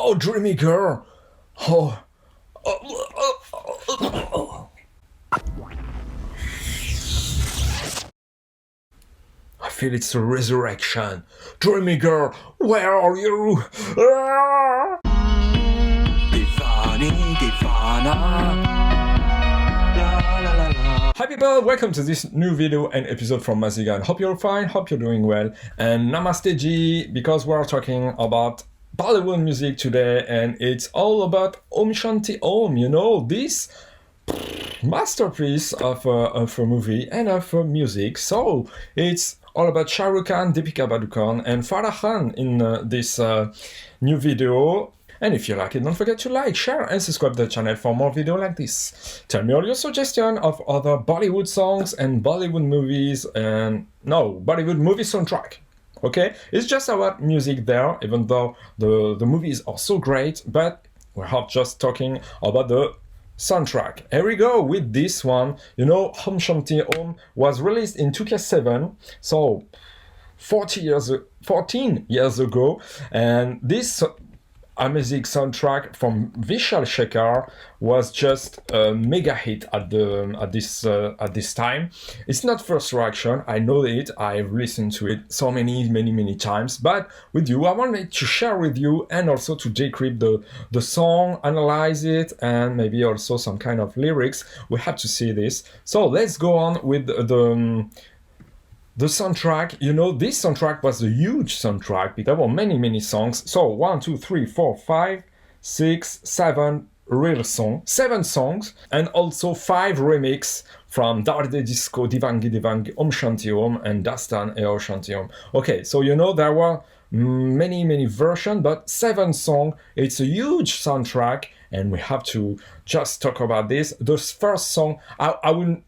Oh, dreamy girl. Oh. Oh. I feel it's a resurrection. Dreamy girl, where are you? Hi people, welcome to this new video and episode from Mazigan. Hope you're fine, hope you're doing well. And Namaste Ji, because we're talking about Bollywood music today, and it's all about Om Shanti Om, you know, this masterpiece of a movie and of music. So it's all about ShahRukh Khan, Deepika Padukone and Farah Khan in this new video. And if you like it, don't forget to like, share and subscribe to the channel for more videos like this. Tell me all your suggestions of other Bollywood songs and Bollywood movies and Bollywood movie soundtrack. Okay, it's just about music there, even though the movies are so great, but we're not just talking about the soundtrack. Here we go with this one. You know, Om Shanti Om was released in 2007, so 14 years ago, and this amazing soundtrack from Vishal-Shekar was just a mega hit at this time. It's not first reaction, I know it, I've listened to it so many times, but with you I wanted to share with you and also to decrypt the song, analyze it, and maybe also some kind of lyrics. We have to see this. So let's go on with the soundtrack. You know, this soundtrack was a huge soundtrack because there were many songs. So 1, 2, 3, 4, 5, 6, 7 real songs, 7 songs, and also 5 remix from Darde Disco, Deewangi Deewangi, Om Shanti Om, and Dastaan Om Shanti Om. Okay, so you know there were many versions, but 7 songs. It's a huge soundtrack, and we have to just talk about this. The first song, I won't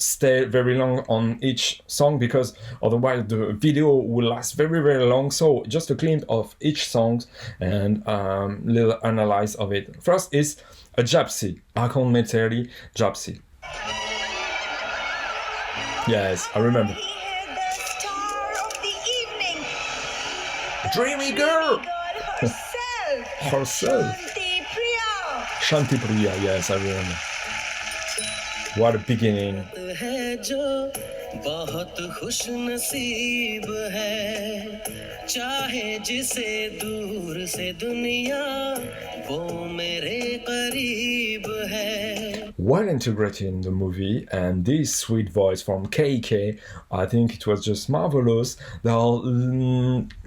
stay very long on each song because otherwise the video will last very long. So just a glimpse of each song and little analyze of it. First is Ajab Si, Kahoon Meteri, Ajab Si. Yes, I remember. Dreamy girl. Herself. Shanti Priya, yes, I remember. What a beginning. बहुत खुश नसीब है चाहे जिसे दूर से दुनिया वो मेरे करीब है. Well integrated in the movie, and this sweet voice from KK, I think it was just marvelous. They are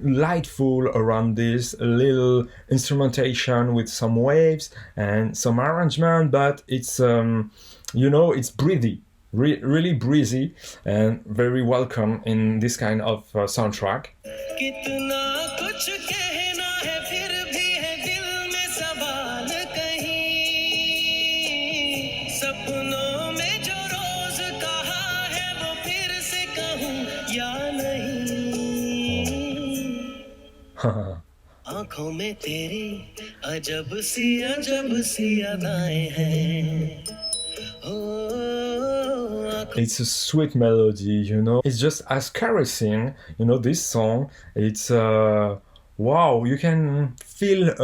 lightful around this little instrumentation with some waves and some arrangement, but it's you know, it's breathy, really breezy, and very welcome in this kind of soundtrack. आँखों में तेरी अजब सी अदाएं हैं. It's a sweet melody, you know. It's just as caressing, you know, this song. It's wow, you can feel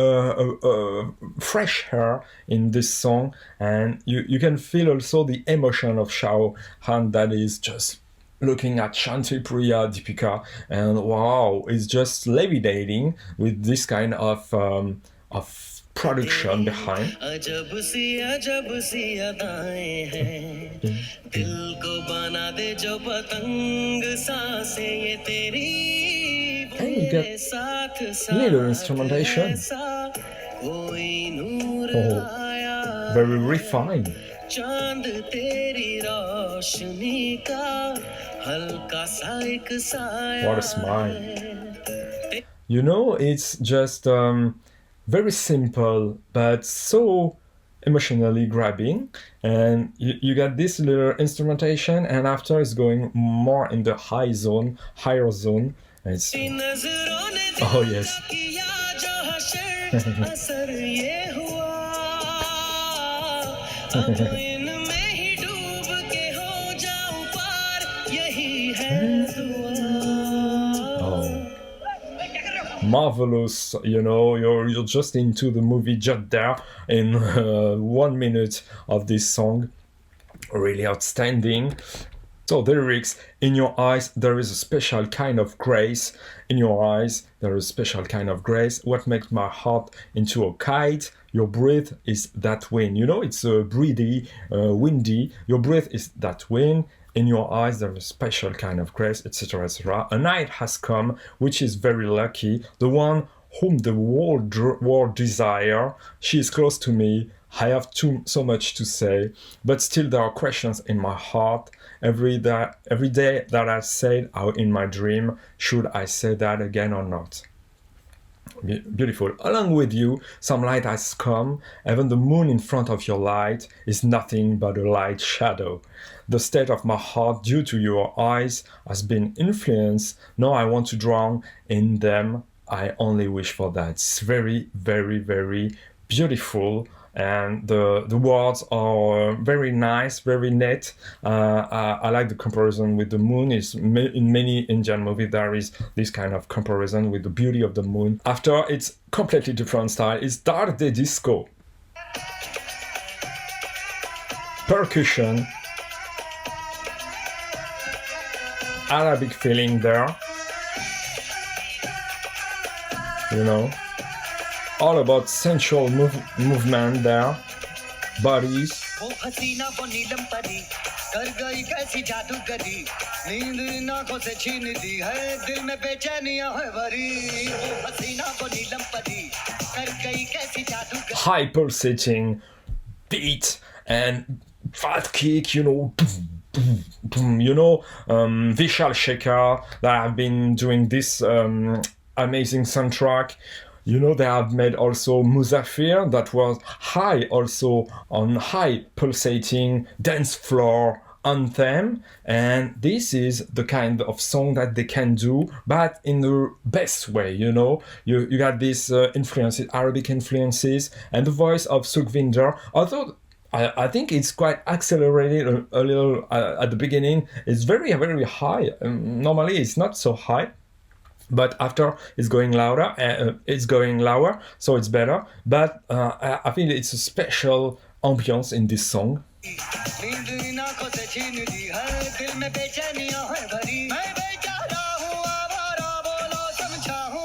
fresh air in this song, and you can feel also the emotion of Shah Khan that is just looking at Shanti Priya, Deepika, and wow, it's just levitating with this kind of production behind. अजब सी अदाएं हैं दिल को बना दे जो पतंग सांसें ये तेरी मेरे साथ little instrumentation. कोई नूर आया very refined. चांद तेरी रोशनी का हल्का सा एक साया. What a smile. You know, it's just very simple, but so emotionally grabbing, and you got this little instrumentation, and after it's going more in the higher zone. It's oh yes. marvelous. You're just into the movie just there in 1 minute of this song. Really outstanding. So the lyrics, in your eyes there is a special kind of grace. In your eyes there is a special kind of grace. What makes my heart into a kite? Your breath is that wind. It's breathy, windy. Your breath is that wind. In your eyes there is a special kind of grace, etc., etc. A night has come, which is very lucky. The one whom the world desire. She is close to me. I have so much to say, but still there are questions in my heart. Every day that I said out in my dream, should I say that again or not? Beautiful. Along with you, some light has come. Even the moon in front of your light is nothing but a light shadow. The state of my heart due to your eyes has been influenced. Now I want to drown in them. I only wish for that. It's very, very, very beautiful. And the words are very nice, very neat. I like the comparison with the moon. In many Indian movies there is this kind of comparison with the beauty of the moon. After, it's completely different style. It's dark de disco, percussion, Arabic feeling there. All about sensual movement there, bodies. High pulsating beat and fat kick, Vishal-Shekar that have been doing this amazing soundtrack. They have made also Muzaffir, that was also on high pulsating dance floor anthem, and this is the kind of song that they can do, but in the best way. You got these influences, Arabic influences, and the voice of Sukhvinder, although I think it's quite accelerated a little at the beginning. It's very, very high. Normally it's not so high, but after it's going louder, so it's better. But I think it's a special ambience in this song.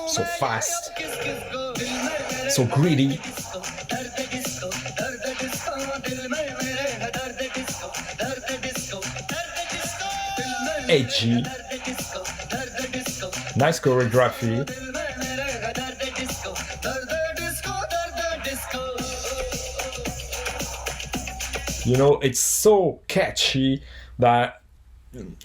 So fast, so greedy. Edgy. Nice choreography. It's so catchy that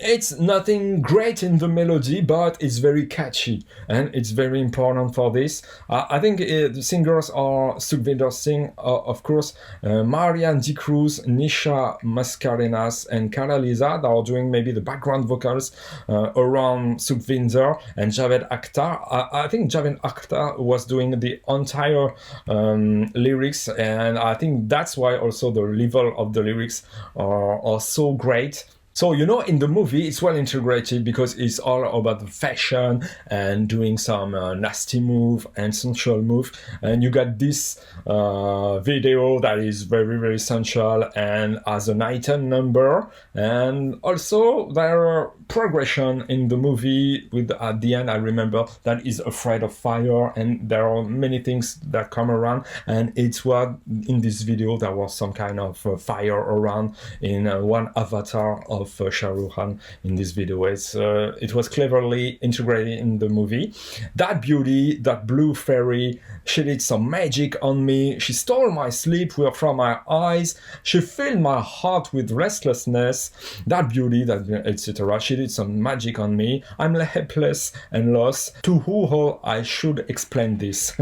it's nothing great in the melody, but it's very catchy, and it's very important for this. I think the singers are Sukhvinder Singh, of course, Marianne D. Cruz, Nisha Mascarenas, and Cara Lisa that are doing maybe the background vocals around Sukhvinder, and Javed Akhtar. I think Javed Akhtar was doing the entire lyrics, and I think that's why also the level of the lyrics are so great. So, in the movie, it's well integrated because it's all about the fashion and doing some nasty move and sensual move. And you got this video that is very, very sensual and has an item number. And also, there are progression in the movie with, at the end, I remember, that is afraid of fire. And there are many things that come around. And it's what, in this video, there was some kind of fire around in one avatar of ShahRukh in this video. It was cleverly integrated in the movie. That beauty, that blue fairy, she did some magic on me. She stole my sleep from my eyes. She filled my heart with restlessness. That beauty, that etc. She did some magic on me. I'm helpless and lost. To who I should explain this?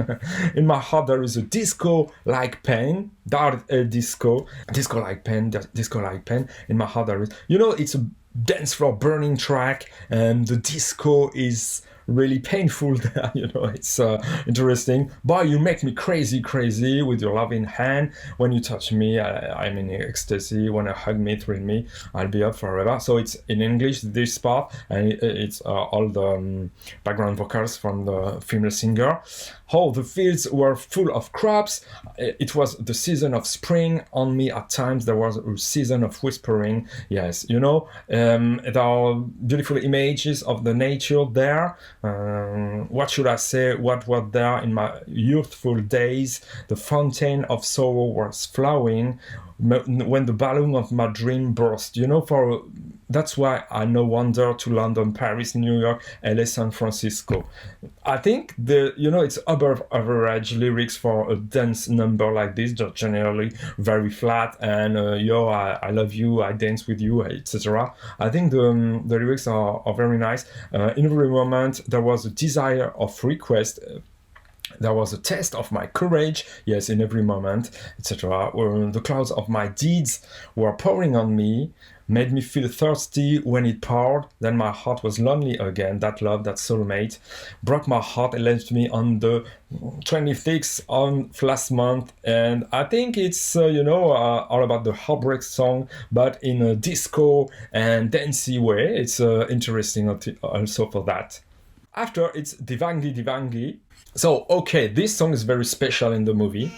In my heart there is a disco-like pain. Dark disco-like pain. Disco-like pain. In my heart there is. It's a dance floor burning track, and the disco is really painful there. It's interesting. Boy, you make me crazy, crazy with your loving hand. When you touch me, I'm in ecstasy. When you hug me, thrill me, I'll be up forever. So it's in English, this part, and it's all the background vocals from the female singer. Oh, the fields were full of crops. It was the season of spring. On me at times there was a season of whispering. Yes, there are beautiful images of the nature there. What should I say? What was there in my youthful days? The fountain of sorrow was flowing when the balloon of my dream burst. That's why I no wonder to London, Paris, New York, LA, San Francisco. I think it's above average lyrics for a dance number like this, just generally very flat and I love you, I dance with you, etc. I think the lyrics are very nice. In every moment there was a desire of request. There was a test of my courage, yes, in every moment, etc. The clouds of my deeds were pouring on me, made me feel thirsty when it poured. Then my heart was lonely again. That love, that soulmate, broke my heart and left me on the 26th of last month. And I think it's, all about the heartbreak song, but in a disco and dancey way. It's interesting also for that. After, it's Deewangi Deewangi. So, okay, this song is very special in the movie.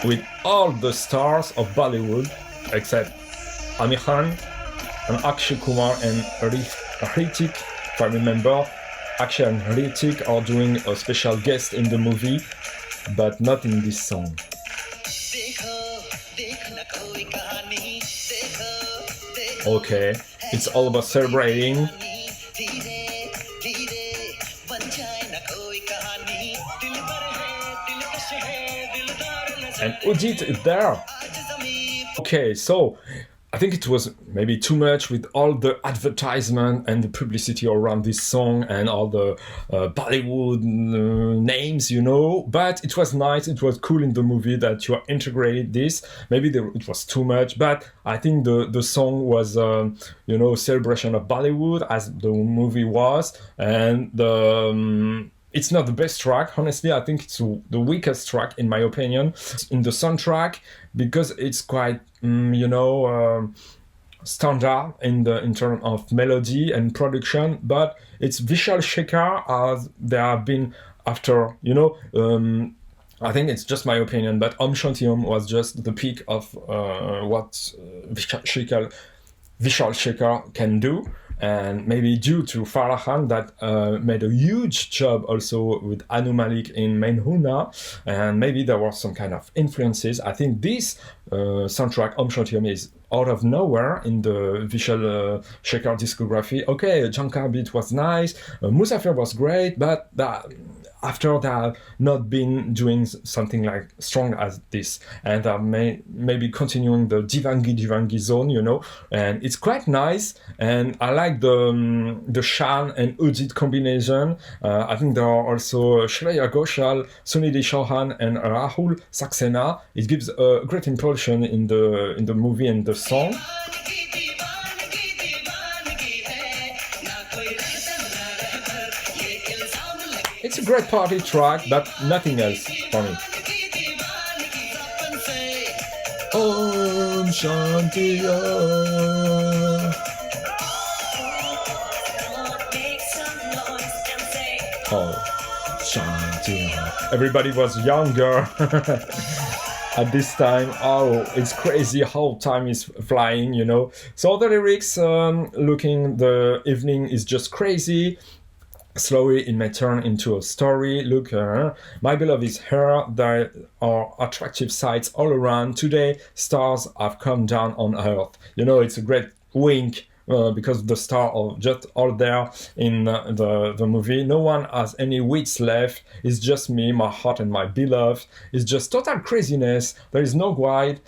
With all the stars of Bollywood, except Amir Khan and Akshay Kumar and Hrithik, if I remember. Akshay and Hrithik are doing a special guest in the movie, but not in this song. Okay, it's all about celebrating. And Udit is there. Okay, so I think it was maybe too much with all the advertisement and the publicity around this song and all the Bollywood names, but it was nice, it was cool in the movie that you integrated this. Maybe it was too much, but I think the song was, celebration of Bollywood as the movie was, and it's not the best track, honestly. I think it's the weakest track, in my opinion, in the soundtrack, because it's quite, standard in terms of melody and production. But it's Vishal-Shekhar, as they have been after, I think it's just my opinion, but Om Shanti Om was just the peak of what Vishal-Shekhar can do. And maybe due to Farah Khan that made a huge job also with Anu Malik in Mainhuna, and maybe there were some kind of influences. I think this soundtrack, Om Shanti Om, is out of nowhere in the Vishal-Shekhar discography. Okay, Jankar beat was nice, Musafir was great, but after they have not been doing something like strong as this, and maybe continuing the Deewangi Deewangi zone, and it's quite nice, and I like the Shan and Udit combination. I think there are also Shreya Ghoshal, Sunidhi Chauhan, and Rahul Saxena. It gives a great impulsion in the movie and the song. It's a great party track, but nothing else for me. Om Shanti Om. Oh, Shanti Om. Everybody was younger at this time. Oh, it's crazy how time is flying, So the lyrics, looking the evening is just crazy. Slowly it may turn into a story. Look, my beloved is here. There are attractive sights all around. Today, stars have come down on earth. It's a great wink because the stars are just all there in the movie. No one has any wits left. It's just me, my heart, and my beloved. It's just total craziness. There is no guide.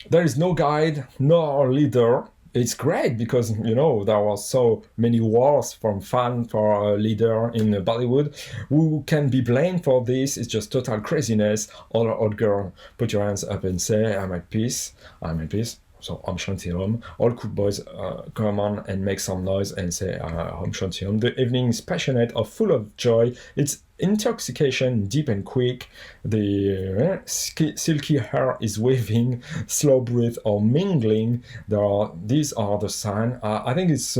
There is no guide, nor leader. It's great because, there were so many wars from fan for a leader in Bollywood. Who can be blamed for this? It's just total craziness. Old girl, put your hands up and say, I'm at peace. I'm at peace. So Om Shanti Om. All cool boys come on and make some noise and say Om Shanti Om. The evening is passionate or full of joy. It's intoxication, deep and quick. The silky hair is waving, slow breath or mingling. These are the signs. I think it's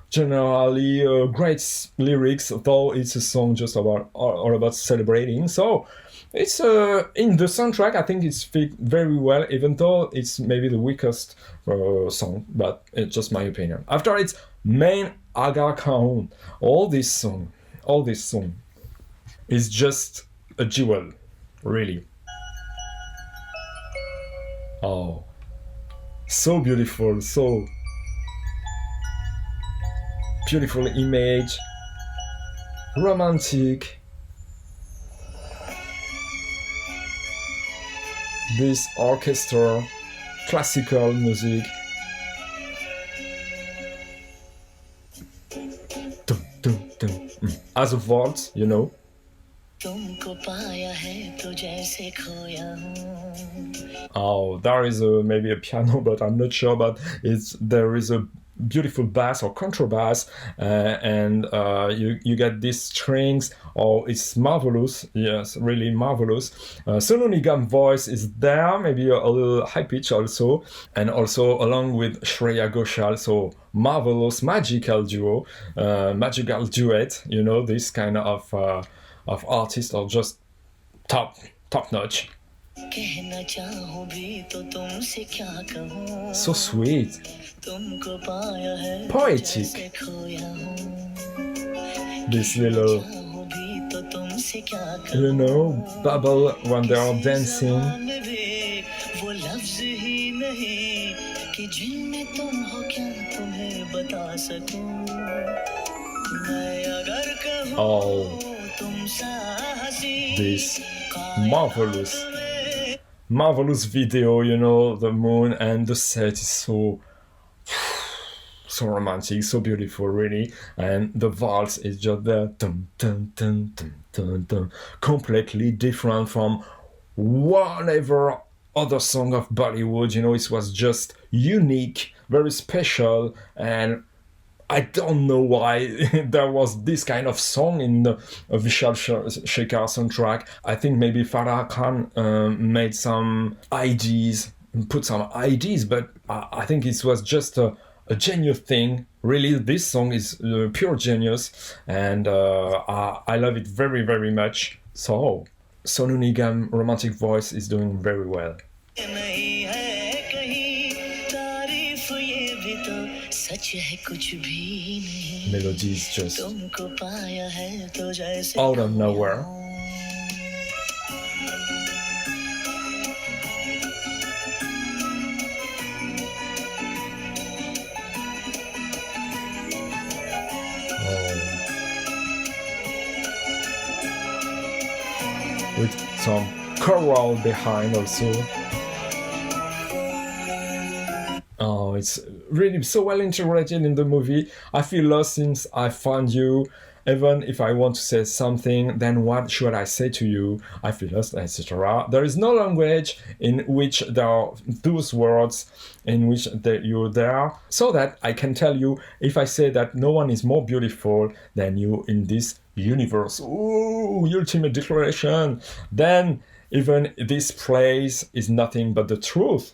generally great lyrics, though it's a song just about all about celebrating. So it's in the soundtrack. I think it's fit very well, even though it's maybe the weakest song, but it's just my opinion. After its main Agar Kahoon, all this song is just a jewel, really. Oh, so beautiful, so beautiful image, romantic. This orchestra, classical music. Dum, dum, dum. As a waltz, you know. Oh, there is maybe a piano, but I'm not sure. But there is a beautiful bass or contrabass, and you get these strings. Oh, it's marvelous. Yes, really marvelous. Sonu Nigam voice is there, maybe a little high pitch also, and also along with Shreya Ghoshal. So marvelous, magical duo, magical duet. You know, this kind of artists are just top notch. So sweet, poetic. This little, you know, bubble when they are dancing. Oh, this marvelous video, you know, the moon and the set is so romantic, so beautiful, really. And the waltz is just there, dun, dun, dun, dun, dun, dun, completely different from whatever other song of Bollywood. You know, it was just unique, very special, and I don't know why there was this kind of song in the Vishal-Shekhar soundtrack. I think maybe Farah Khan made some ideas, put some ideas, but I think it was just a genius thing. Really, this song is pure genius, and I love it very, very much. So, Sonu Nigam romantic voice is doing very well. Melody is just out of nowhere. With some choral behind also. Oh, it's really so well integrated in the movie. I feel lost since I found you. Even if I want to say something, then what should I say to you? I feel lost, etc. There is no language in which there are those words in which you're there, so that I can tell you if I say that no one is more beautiful than you in this universe. Ooh, ultimate declaration. Then even this place is nothing but the truth.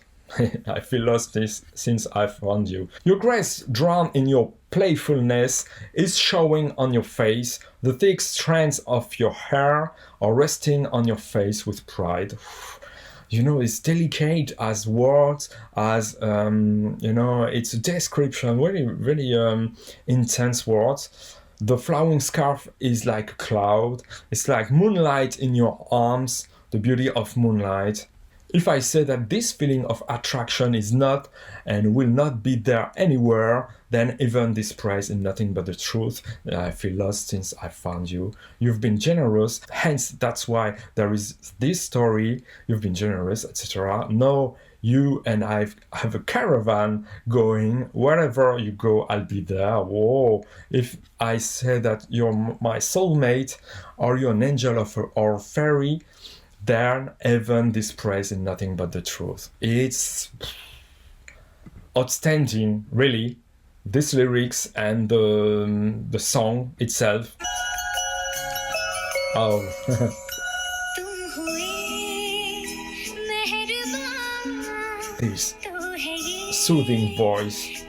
I feel lost since I found you. Your grace, drawn in your playfulness, is showing on your face. The thick strands of your hair are resting on your face with pride. You know, it's delicate as words, as, you know, it's a description, really, really intense words. The flowing scarf is like a cloud. It's like moonlight in your arms, the beauty of moonlight. If I say that this feeling of attraction is not and will not be there anywhere, then even this praise is nothing but the truth. I feel lost since I found you. You've been generous, hence that's why there is this story. You've been generous, etc. Now you and I have a caravan going. Wherever you go, I'll be there. Whoa! If I say that you're my soulmate, or you're an angel or fairy, then even this praise is nothing but the truth. It's outstanding, really. These lyrics and the song itself. Oh. This soothing voice.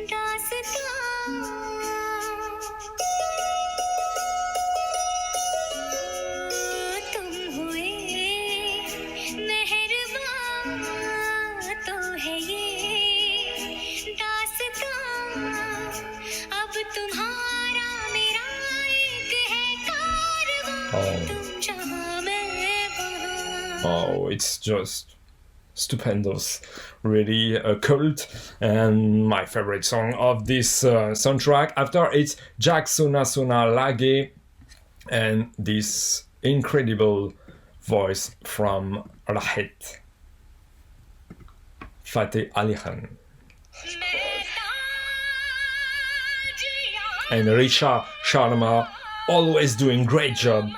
Oh, it's just stupendous, really a cult, and my favorite song of this soundtrack. After it's Jack Soona Soona Lage, and this incredible voice from Rahet, Fateh Ali Khan. And Risha Sharma, always doing great job.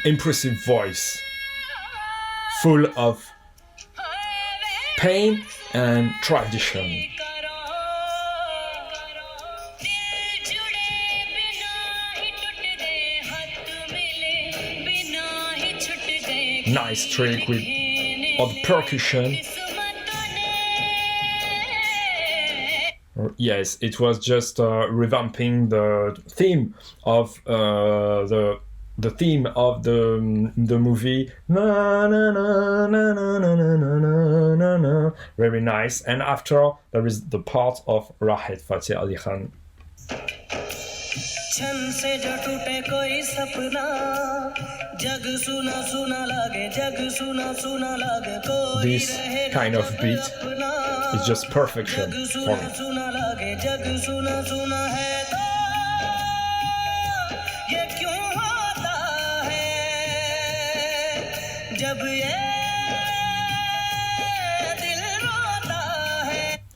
Impressive voice, full of pain and tradition. Nice trick with of percussion. Yes, it was just revamping the theme of the theme of the movie. Na, na, na, na, na, na, na, na, na. Very nice. And after there is the part of Rahet Fateh Ali Khan. This kind of beat is just perfection for me.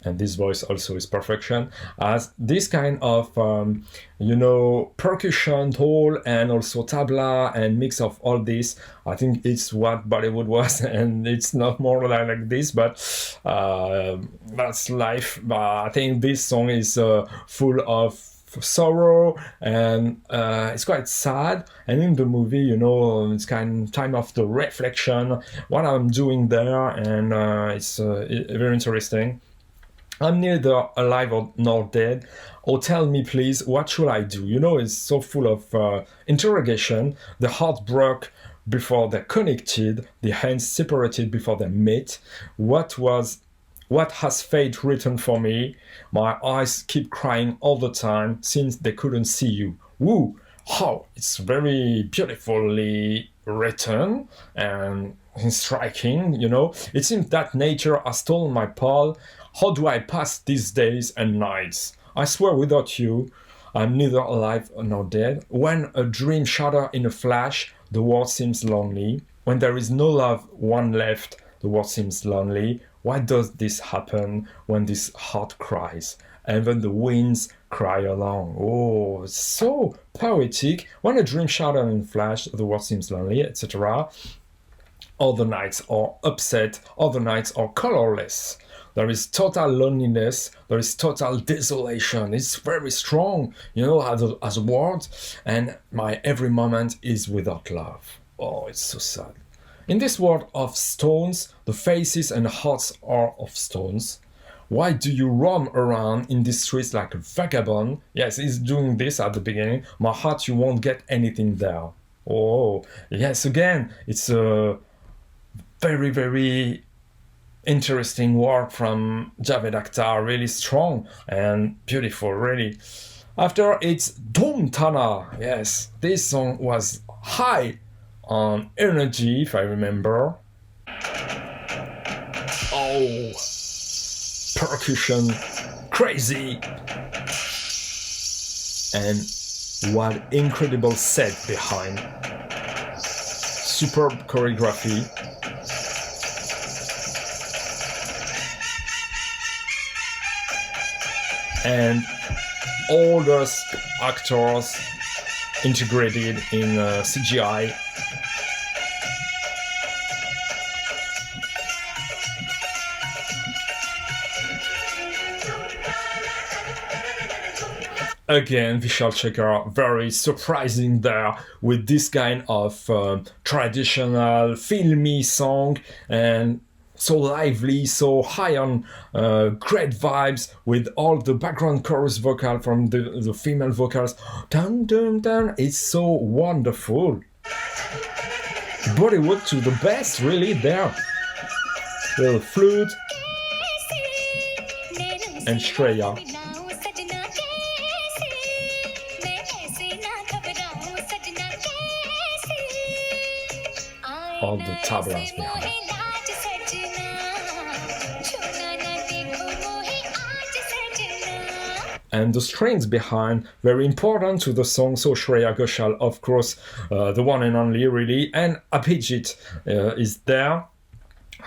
And this voice also is perfection, as this kind of percussion, dhol, and also tabla and mix of all this. I think it's what Bollywood was, and it's not more like this, but that's life. But I think this song is full of sorrow, and it's quite sad. And in the movie, it's kind of time of the reflection, what I'm doing there, and it's very interesting. I'm neither alive nor dead. Oh, tell me please, what should I do? It's so full of interrogation. The heart broke before they connected, the hands separated before they met. What has fate written for me? My eyes keep crying all the time since they couldn't see you. Woo! Oh, it's very beautifully written and striking, It seems that nature has told my pal, how do I pass these days and nights? I swear without you, I'm neither alive nor dead. When a dream shatters in a flash, the world seems lonely. When there is no love, one left, the world seems lonely. Why does this happen when this heart cries? And then the winds cry along. Oh, it's so poetic. When a dream shatters in a flash, the world seems lonely, etc. Other nights are upset, other nights are colorless. There is total loneliness, there is total desolation. It's very strong, as a word, and my every moment is without love. Oh, it's so sad. In this world of stones, the faces and hearts are of stones. Why do you roam around in the streets like a vagabond? Yes, he's doing this at the beginning. My heart, you won't get anything there. Oh, yes, again, it's a very, very interesting work from Javed Akhtar, really strong and beautiful, really. After it's Dhoom Taana. Yes, this song was high on energy, if I remember. Oh, percussion, crazy. And what incredible set behind. Superb choreography. And all those actors integrated in CGI. again, Vishal-Shekhar, very surprising there with this kind of traditional, filmy song, and so lively, so high on great vibes with all the background chorus vocal from the female vocals. Dun, dun, dun. It's so wonderful. Bollywood to the best, really, there. Little flute and Shreya. All the tablas behind. And the strings behind, very important to the song. So Shreya Ghoshal, of course, the one and only, really, and Abhijit is there.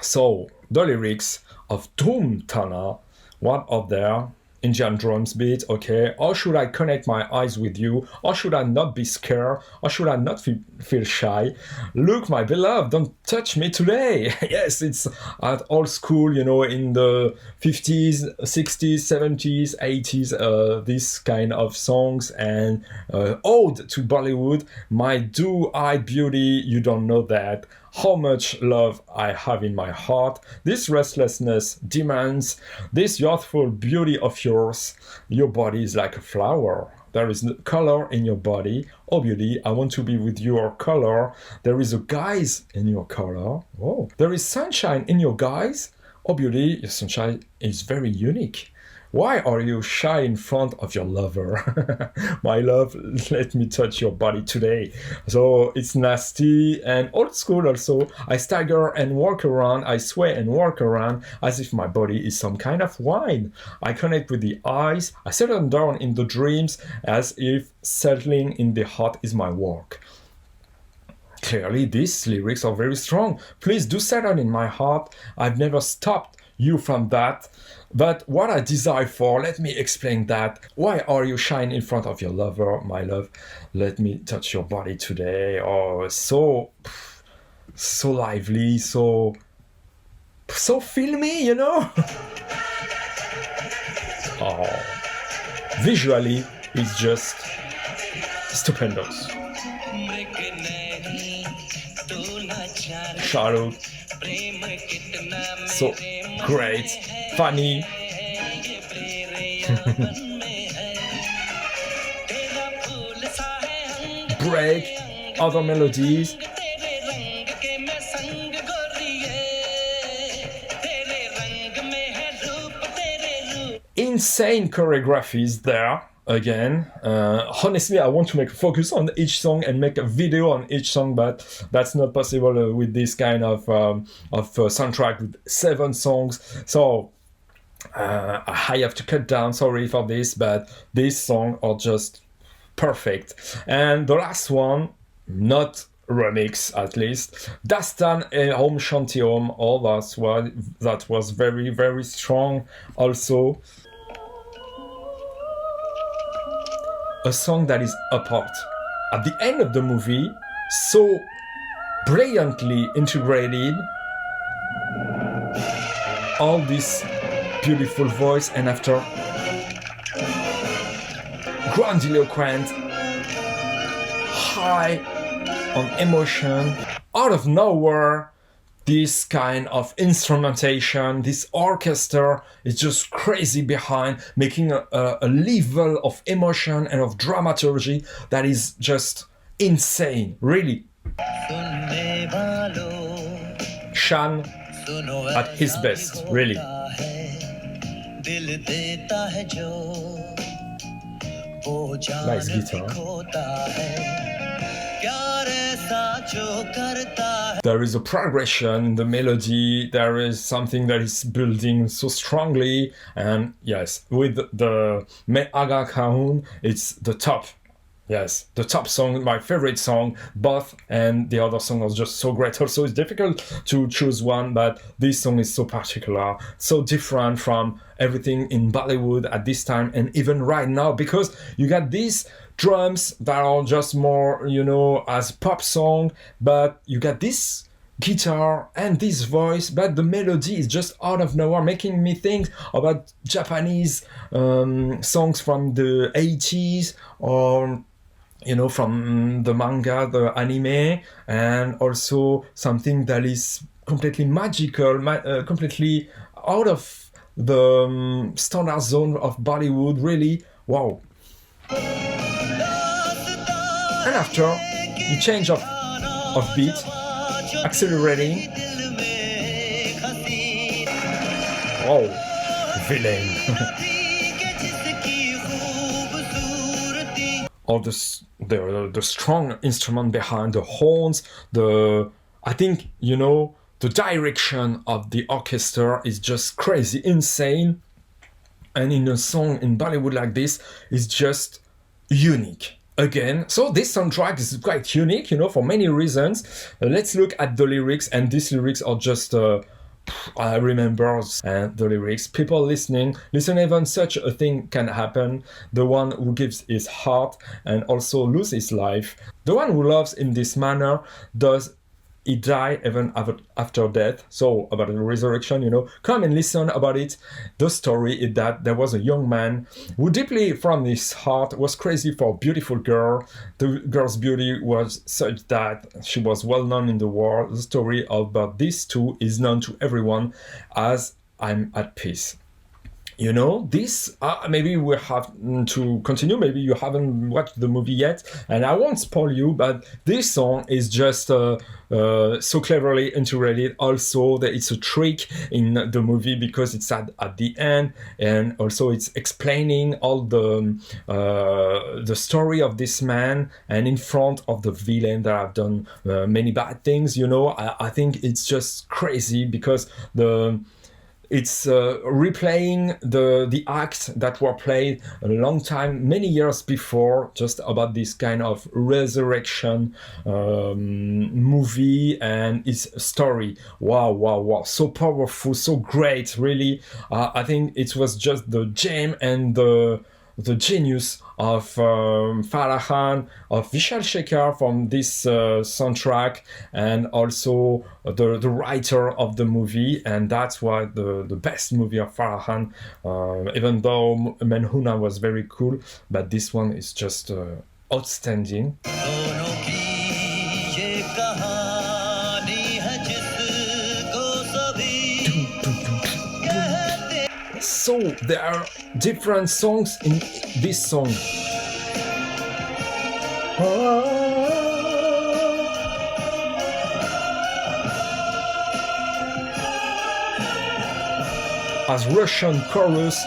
So the lyrics of Dhoom Taana, what are there? Indian drums beat, okay. Or should I connect my eyes with you? Or should I not be scared? Or should I not feel shy? Look, my beloved, don't touch me today. Yes, it's at old school, you know, in the 50s, 60s, 70s, 80s, this kind of songs, and ode to Bollywood. My do-eyed beauty, you don't know that. How much love I have in my heart. This restlessness demands this youthful beauty of yours. Your body is like a flower. There is color in your body. Oh, beauty, I want to be with your color. There is a guise in your color. Oh, there is sunshine in your guise. Oh, beauty, your sunshine is very unique. Why are you shy in front of your lover? My love, let me touch your body today. So it's nasty and old school also. I stagger and walk around, I sway and walk around as if my body is some kind of wine. I connect with the eyes, I settle down in the dreams as if settling in the heart is my work. Clearly, these lyrics are very strong. Please do settle in my heart. I've never stopped you from that. But what I desire for, let me explain that. Why are you shying in front of your lover, my love? Let me touch your body today. Oh, so lively, so filmy, you know? Oh, visually, it's just stupendous. ShahRukh, so great, funny. Break, other melodies. Insane choreographies there. Again, honestly, I want to make a focus on each song and make a video on each song, but that's not possible with this kind of soundtrack with 7 songs. So I have to cut down. Sorry for this, but these songs are just perfect. And the last one, not remix at least, Dastaan OM SHANTI OM. Oh, that was very, very strong also. A song that is apart. At the end of the movie, so brilliantly integrated, all this beautiful voice, and after grandiloquent, high on emotion, out of nowhere, this kind of instrumentation, this orchestra is just crazy behind, making a level of emotion and of dramaturgy that is just insane, really. Shan at his best, really. Nice guitar. There is a progression in the melody, there is something that is building so strongly, and yes, with the Agar Kahoon, it's the top. Yes, the top song, my favorite song, both, and the other song was just so great. Also, it's difficult to choose one, but this song is so particular, so different from everything in Bollywood at this time, and even right now, because you got these drums that are just more, you know, as pop song, but you got this guitar and this voice, but the melody is just out of nowhere, making me think about Japanese songs from the 80s, or from the manga, the anime, and also something that is completely magical, completely out of the standard zone of Bollywood. Really, wow. And after the change of beat, accelerating. Oh, villain. All the strong instrument behind the horns, I think, the direction of the orchestra is just crazy, insane. And in a song in Bollywood like this, is just unique. Again, so this soundtrack is quite unique, for many reasons. Let's look at the lyrics, and these lyrics are just, I remember the lyrics. People listen, even such a thing can happen. The one who gives his heart and also lose his life. The one who loves in this manner, does he die even after death? So about the resurrection, come and listen about it. The story is that there was a young man who deeply from his heart was crazy for a beautiful girl. The girl's beauty was such that she was well known in the world. The story about these two is known to everyone as I'm at peace. This, maybe we have to continue. Maybe you haven't watched the movie yet, and I won't spoil you, but this song is just so cleverly integrated. Also, that it's a trick in the movie because it's at the end, and also it's explaining all the story of this man, and in front of the villain that have done many bad things. I think it's just crazy because it's replaying the acts that were played a long time, many years before, just about this kind of resurrection movie and its story. Wow. So powerful, so great, really. I think it was just the gem and the genius of Farah Khan, of Vishal-Shekar from this soundtrack, and also the writer of the movie, and that's why the best movie of Farah Khan, even though Menhuna was very cool, but this one is just outstanding. So there are different songs in this song. As Russian chorus,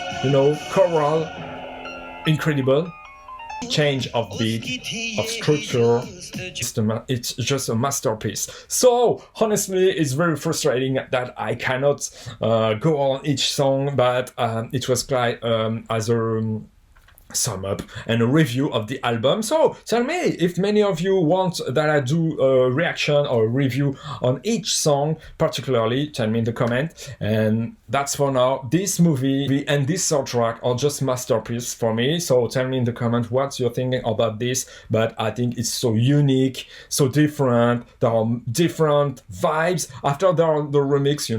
choral, incredible. Change of beat, of structure, it's just a masterpiece. So honestly, it's very frustrating that I cannot go on each song, but it was quite as a sum up and a review of the album. So tell me if many of you want that I do a reaction or a review on each song particularly. Tell me in the comment. And that's for now. This movie and this soundtrack are just masterpieces for me. So tell me in the comment what you're thinking about this. But I think it's so unique, so different. There are different vibes. After there are the remix,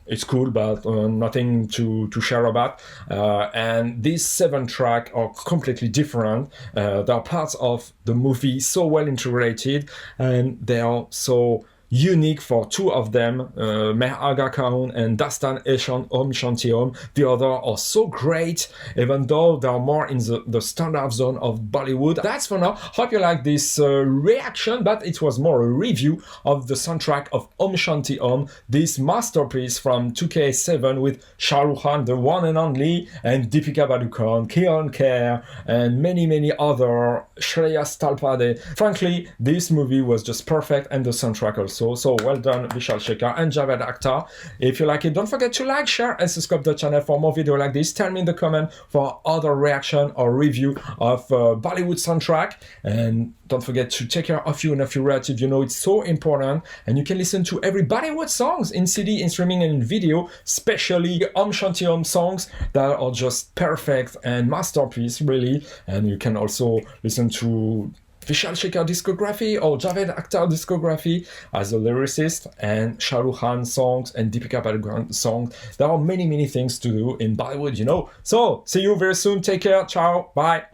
it's cool, but nothing to share about. And these 7 tracks are completely different. They are parts of the movie so well integrated, and they are so unique for 2 of them, Agar Kahoon and Dastaan OM SHANTI OM. The other are so great, even though they are more in the standard zone of Bollywood. That's for now. Hope you like this reaction, but it was more a review of the soundtrack of Om Shanti Om, this masterpiece from 2K7 with ShahRukh, the one and only, and Deepika Padukone, Kion Kher, and many other, Shreyas Talpade. Frankly, this movie was just perfect, and the soundtrack also. So well done, Vishal-Shekar and Javed Akhtar. If you like it, don't forget to like, share, and subscribe to the channel for more videos like this. Tell me in the comment for other reaction or review of Bollywood soundtrack. And don't forget to take care of you and of your relative. It's so important. And you can listen to every Bollywood songs in CD, in streaming, and in video, especially Om Shanti Om songs that are just perfect and masterpiece, really. And you can also listen to Vishal-Shekhar discography or Javed Akhtar discography as a lyricist, and ShahRukh Khan songs and Deepika Padukone songs. There are many, many things to do in Bollywood, you know. So, see you very soon. Take care. Ciao. Bye.